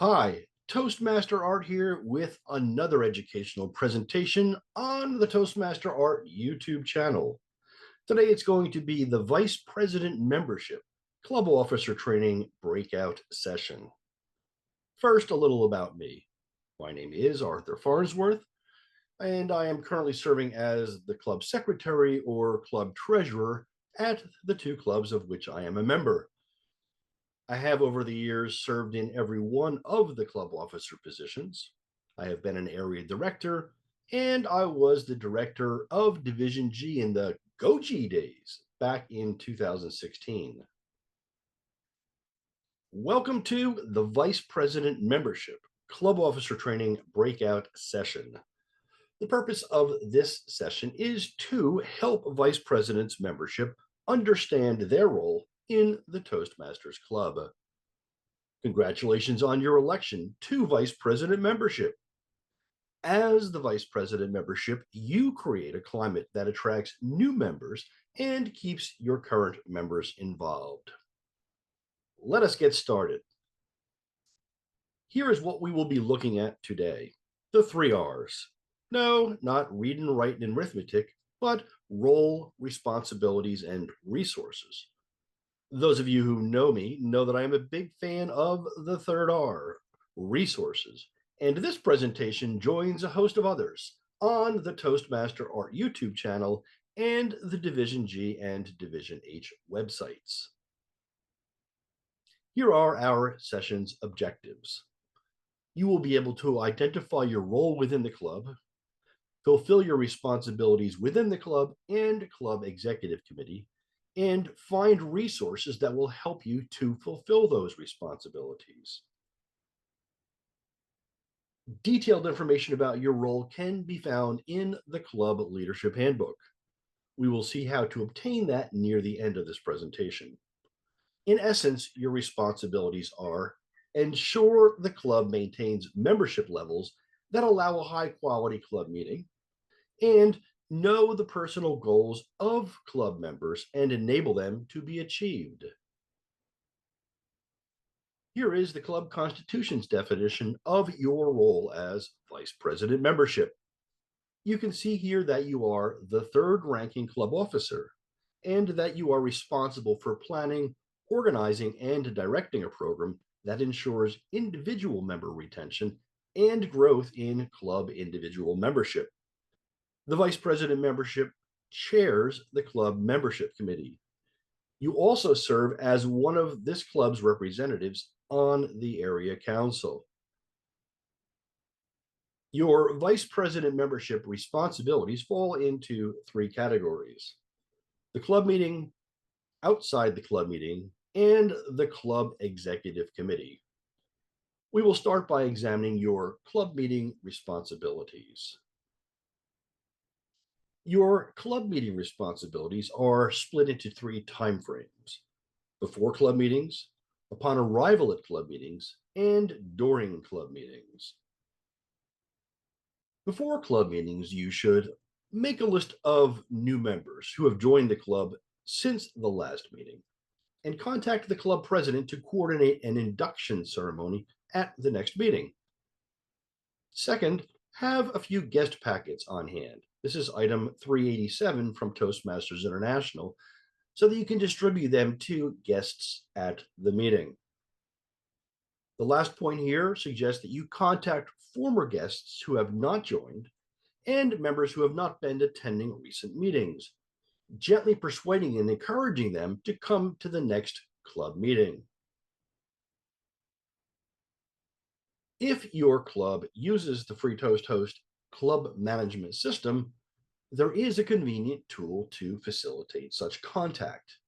Hi, Toastmaster Art here with another educational presentation on the Toastmaster Art YouTube channel. Today it's going to be the Vice President Membership Club Officer Training Breakout Session. First, a little about me. My name is Arthur Farnsworth, and I am currently serving as the club secretary or club treasurer at the two clubs of which I am a member. I have over the years served in every one of the club officer positions. I have been an area director, and I was the director of Division G in the Go G days back in 2016. Welcome to the Vice President Membership Club Officer Training Breakout Session. The purpose of this session is to help Vice President's membership understand their role in the Toastmasters Club. Congratulations on your election to Vice President membership. As the Vice President membership, you create a climate that attracts new members and keeps your current members involved. Let us get started. Here is what we will be looking at today. The 3 R's. No, not read and write and arithmetic, but role, responsibilities, and resources. Those of you who know me know that I am a big fan of the third R, resources. And this presentation joins a host of others on the Toastmaster Art YouTube channel and the Division G and Division H websites. Here are our session's objectives. You will be able to identify your role within the club, fulfill your responsibilities within the club and club executive committee, and find resources that will help you to fulfill those responsibilities. Detailed information about your role can be found in the Club Leadership Handbook. We will see how to obtain that near the end of this presentation. In essence, your responsibilities are ensure the club maintains membership levels that allow a high-quality club meeting, and know the personal goals of club members and enable them to be achieved. Here is the club constitution's definition of your role as Vice President membership. You can see here that you are the third ranking club officer and that you are responsible for planning, organizing, and directing a program that ensures individual member retention and growth in club individual membership. The Vice President membership chairs the club membership committee. You also serve as one of this club's representatives on the area council. Your Vice President membership responsibilities fall into 3 categories: the club meeting, outside the club meeting, and the club executive committee. We will start by examining your club meeting responsibilities. Your club meeting responsibilities are split into 3 timeframes: before club meetings, upon arrival at club meetings, and during club meetings. Before club meetings, you should make a list of new members who have joined the club since the last meeting and contact the club president to coordinate an induction ceremony at the next meeting. Second, have a few guest packets on hand. This is item 387 from Toastmasters International, so that you can distribute them to guests at the meeting. The last point here suggests that you contact former guests who have not joined and members who have not been attending recent meetings, gently persuading and encouraging them to come to the next club meeting. If your club uses the FreeToastHost club management system, there is a convenient tool to facilitate such contact.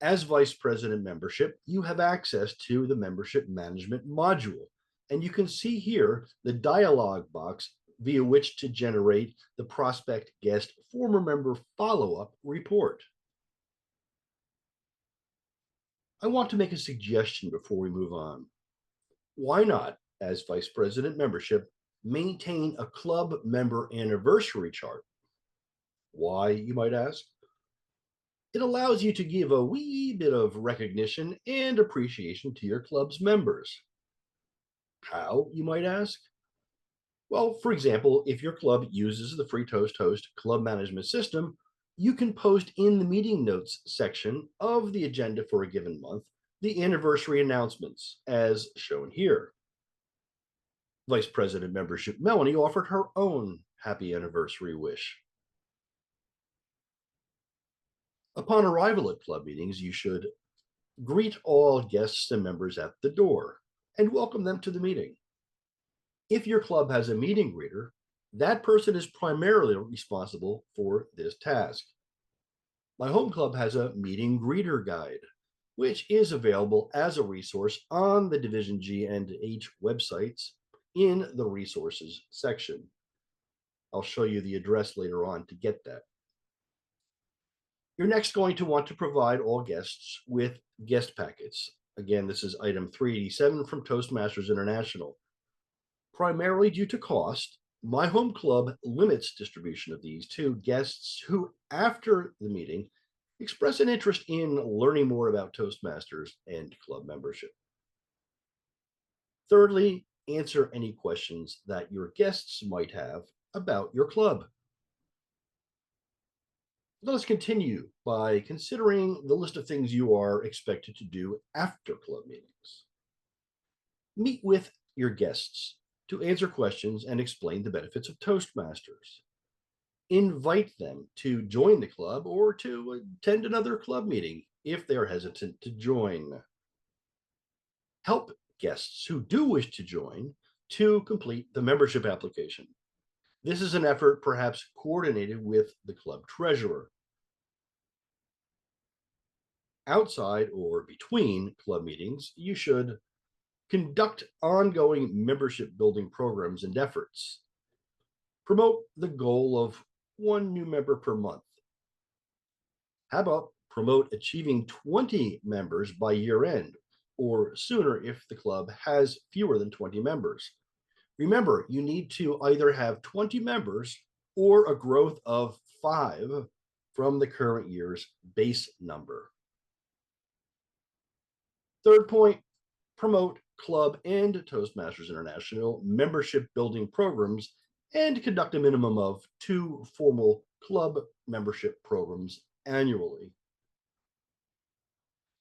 As Vice President membership, you have access to the membership management module, and you can see here the dialog box via which to generate the prospect guest former member follow-up report. I want to make a suggestion before we move on. Why not, as Vice President membership, maintain a club member anniversary chart? Why, you might ask? It allows you to give a wee bit of recognition and appreciation to your club's members. How, you might ask? Well, for example, if your club uses the FreeToastHost club management system, you can post in the meeting notes section of the agenda for a given month the anniversary announcements, as shown here. Vice President membership Melanie offered her own happy anniversary wish. Upon arrival at club meetings, you should greet all guests and members at the door and welcome them to the meeting. If your club has a meeting greeter, that person is primarily responsible for this task. My home club has a meeting greeter guide, which is available as a resource on the Division G and H websites in the resources section. I'll show you the address later on to get that. You're next going to want to provide all guests with guest packets. Again, this is item 387 from Toastmasters International. Primarily due to cost, my home club limits distribution of these to guests who, after the meeting, express an interest in learning more about Toastmasters and club membership. Thirdly, answer any questions that your guests might have about your club. Let us continue by considering the list of things you are expected to do after club meetings. Meet with your guests to answer questions and explain the benefits of Toastmasters. Invite them to join the club or to attend another club meeting if they're hesitant to join. Help guests who do wish to join to complete the membership application. This is an effort perhaps coordinated with the club treasurer. Outside or between club meetings, you should conduct ongoing membership building programs and efforts. Promote the goal of one new member per month. How about promote achieving 20 members by year end or sooner if the club has fewer than 20 members? Remember, you need to either have 20 members or a growth of 5 from the current year's base number. Third point, promote club and Toastmasters International membership building programs and conduct a minimum of 2 formal club membership programs annually.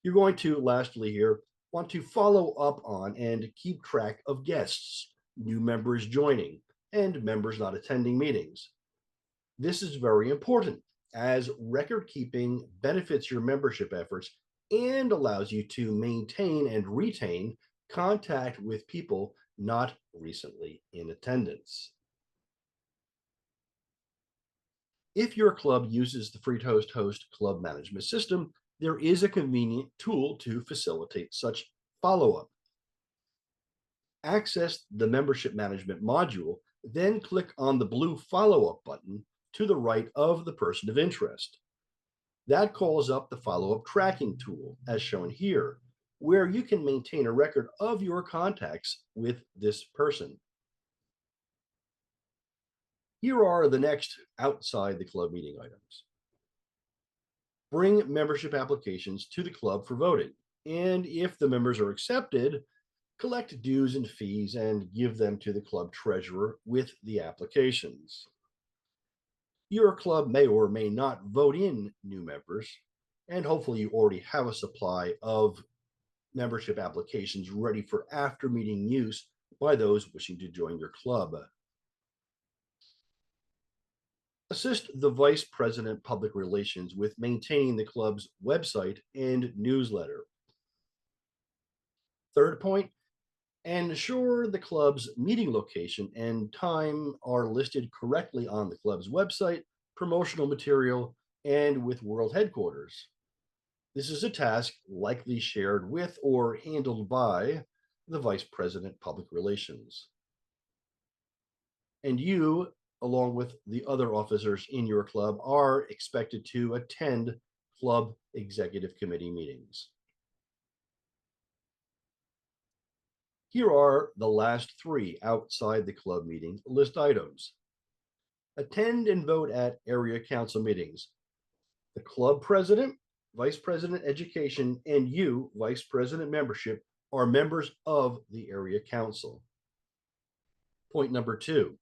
You're going to, lastly here, want to follow up on and keep track of guests, new members joining, and members not attending meetings. This is very important as record keeping benefits your membership efforts and allows you to maintain and retain contact with people not recently in attendance. If your club uses the FreeToastHost club management system, there is a convenient tool to facilitate such follow-up. Access the membership management module, then click on the blue follow-up button to the right of the person of interest. That calls up the follow-up tracking tool, as shown here, where you can maintain a record of your contacts with this person. Here are the next outside the club meeting items. Bring membership applications to the club for voting, and if the members are accepted, collect dues and fees and give them to the club treasurer with the applications. Your club may or may not vote in new members, and hopefully you already have a supply of membership applications ready for after meeting use by those wishing to join your club. Assist the Vice President Public Relations with maintaining the club's website and newsletter. Third point, ensure the club's meeting location and time are listed correctly on the club's website, promotional material, and with world headquarters. This is a task likely shared with or handled by the Vice President Public Relations. And you, along with the other officers in your club, are expected to attend club executive committee meetings. Here are the last 3 outside the club meeting list items. Attend and vote at area council meetings. The club president, vice president education, and you, vice president membership, are members of the area council. Point number 2,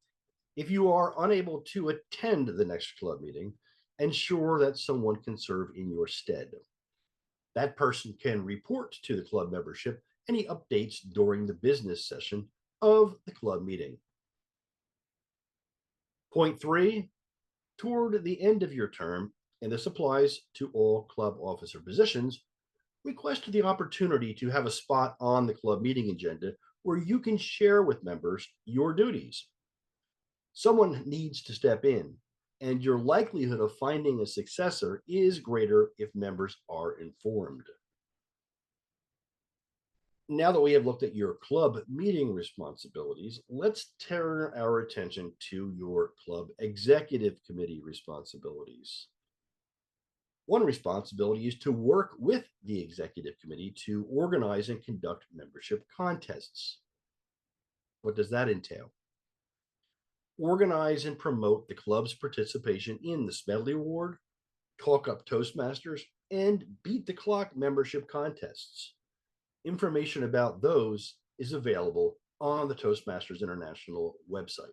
if you are unable to attend the next club meeting, ensure that someone can serve in your stead. That person can report to the club membership any updates during the business session of the club meeting. Point 3, toward the end of your term, and this applies to all club officer positions, request the opportunity to have a spot on the club meeting agenda where you can share with members your duties. Someone needs to step in, and your likelihood of finding a successor is greater if members are informed. Now that we have looked at your club meeting responsibilities, let's turn our attention to your club executive committee responsibilities. One responsibility is to work with the executive committee to organize and conduct membership contests. What does that entail? Organize and promote the club's participation in the Smedley Award, Talk Up Toastmasters, and Beat the Clock membership contests. Information about those is available on the Toastmasters International website.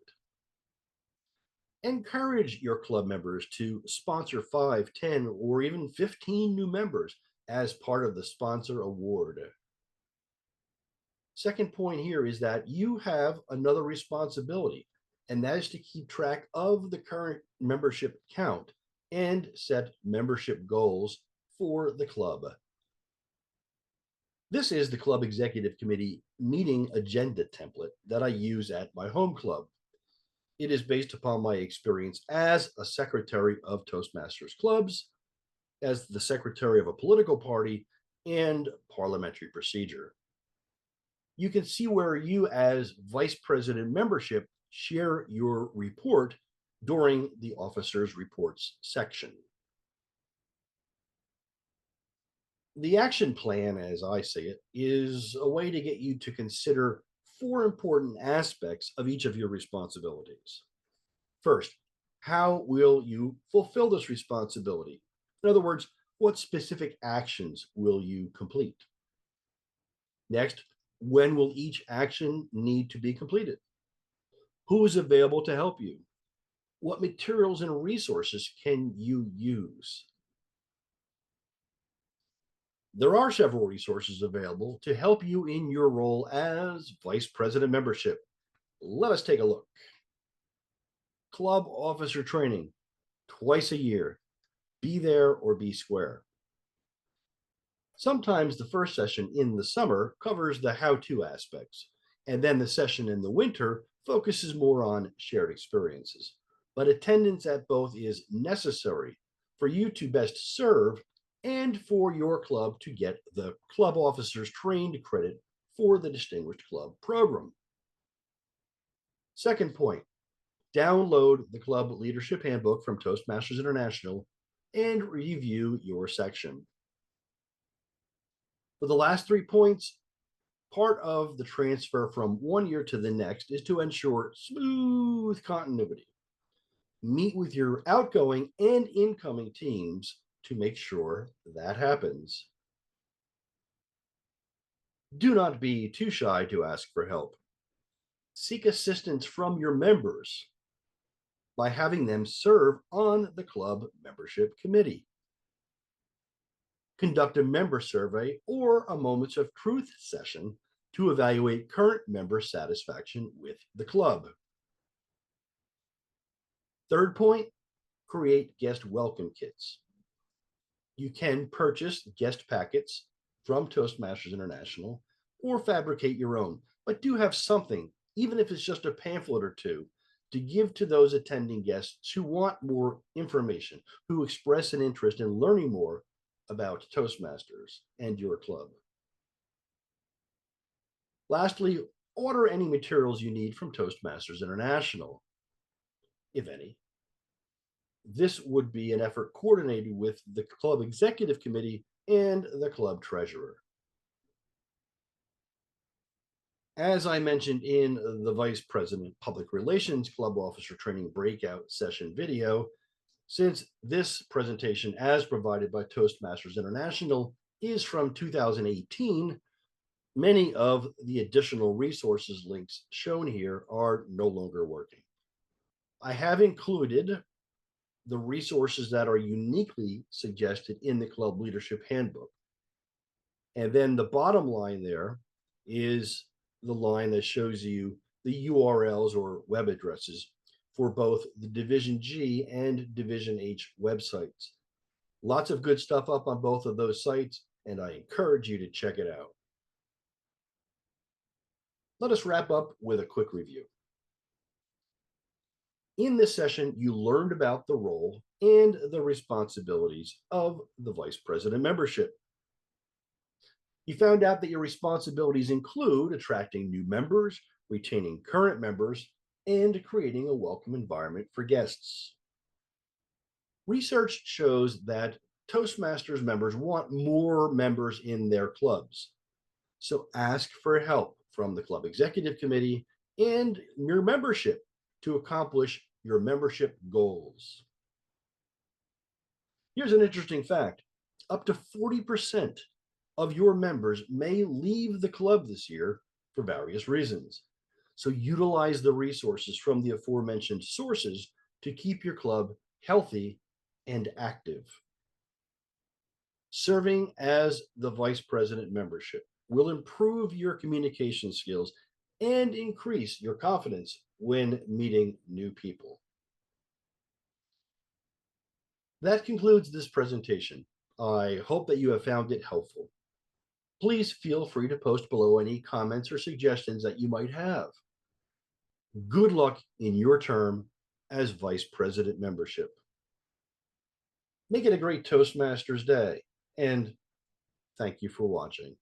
Encourage your club members to sponsor 5, 10, or even 15 new members as part of the sponsor award. Second point here is that you have another responsibility, and that is to keep track of the current membership count and set membership goals for the club. This is the club executive committee meeting agenda template that I use at my home club. It is based upon my experience as a secretary of Toastmasters clubs, as the secretary of a political party, and parliamentary procedure. You can see where you, as vice president membership, share your report during the officers' reports section. The action plan, as I see it, is a way to get you to consider 4 important aspects of each of your responsibilities. First, how will you fulfill this responsibility? In other words, what specific actions will you complete? Next, when will each action need to be completed? Who is available to help you? What materials and resources can you use? There are several resources available to help you in your role as Vice President membership. Let us take a look. Club officer training, twice a year. Be there or be square. Sometimes the first session in the summer covers the how-to aspects, and then the session in the winter focuses more on shared experiences. But attendance at both is necessary for you to best serve and for your club to get the club officers trained credit for the Distinguished Club program. Second point, download the club leadership handbook from Toastmasters International and review your section. For the last 3 points, part of the transfer from one year to the next is to ensure smooth continuity. Meet with your outgoing and incoming teams to make sure that happens. Do not be too shy to ask for help. Seek assistance from your members by having them serve on the club membership committee. Conduct a member survey or a moments of truth session to evaluate current member satisfaction with the club. Third point, create guest welcome kits. You can purchase guest packets from Toastmasters International or fabricate your own, but do have something, even if it's just a pamphlet or two, to give to those attending guests who want more information, who express an interest in learning more about Toastmasters and your club. Lastly, order any materials you need from Toastmasters International, if any. This would be an effort coordinated with the club executive committee and the club treasurer. As I mentioned in the Vice President Public Relations Club Officer Training Breakout Session video, since this presentation, as provided by Toastmasters International, is from 2018, Many of the additional resources links shown here are no longer working. I have included the resources that are uniquely suggested in the Club Leadership Handbook. And then the bottom line there is the line that shows you the URLs or web addresses for both the Division G and Division H websites. Lots of good stuff up on both of those sites, and I encourage you to check it out. Let us wrap up with a quick review. In this session, you learned about the role and the responsibilities of the Vice President membership. You found out that your responsibilities include attracting new members, retaining current members, and creating a welcome environment for guests. Research shows that Toastmasters members want more members in their clubs. So ask for help from the club executive committee and your membership to accomplish your membership goals. Here's an interesting fact. Up to 40% of your members may leave the club this year for various reasons. So utilize the resources from the aforementioned sources to keep your club healthy and active. Serving as the Vice President membership will improve your communication skills and increase your confidence when meeting new people. That concludes this presentation. I hope that you have found it helpful. Please feel free to post below any comments or suggestions that you might have. Good luck in your term as Vice President membership. Make it a great Toastmasters day, and thank you for watching.